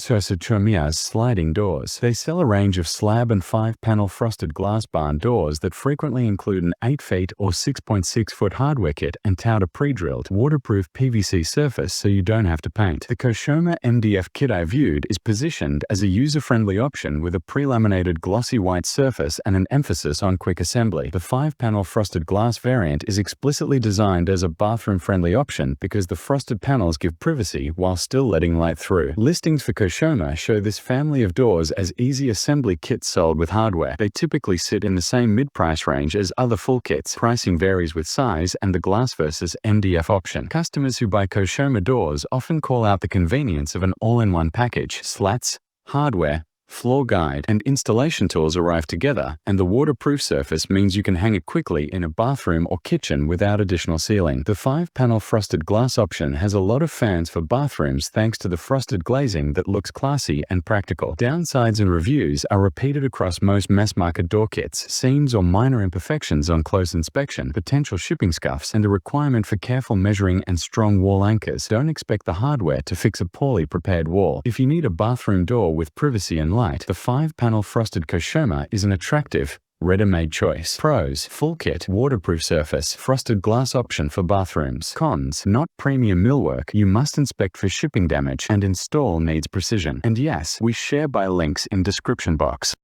COSHOMER sliding doors. They sell a range of slab and 5-panel frosted glass barn doors that frequently include an 8 feet or 6.6-foot hardware kit and tout a pre-drilled, waterproof PVC surface so you don't have to paint. The COSHOMER MDF kit I viewed is positioned as a user-friendly option with a pre-laminated glossy white surface and an emphasis on quick assembly. The 5-panel frosted glass variant is explicitly designed as a bathroom-friendly option because the frosted panels give privacy while still letting light through. Listings for COSHOMER show this family of doors as easy assembly kits sold with hardware. They typically sit in the same mid-price range as other full kits. Pricing varies with size and the glass versus MDF option. Customers who buy COSHOMER doors often call out the convenience of an all-in-one package. Slats, hardware, floor guide, and installation tools arrive together, and the waterproof surface means you can hang it quickly in a bathroom or kitchen without additional sealing. The 5-panel frosted glass option has a lot of fans for bathrooms thanks to the frosted glazing that looks classy and practical. Downsides and reviews are repeated across most mass-market door kits: seams or minor imperfections on close inspection, potential shipping scuffs, and a requirement for careful measuring and strong wall anchors. Don't expect the hardware to fix a poorly prepared wall. If you need a bathroom door with privacy and light, the 5-panel frosted COSHOMER is an attractive, ready-made choice. Pros: full kit, waterproof surface, frosted glass option for bathrooms. Cons: not premium millwork, you must inspect for shipping damage, and install needs precision. And yes, we share buy links in description box.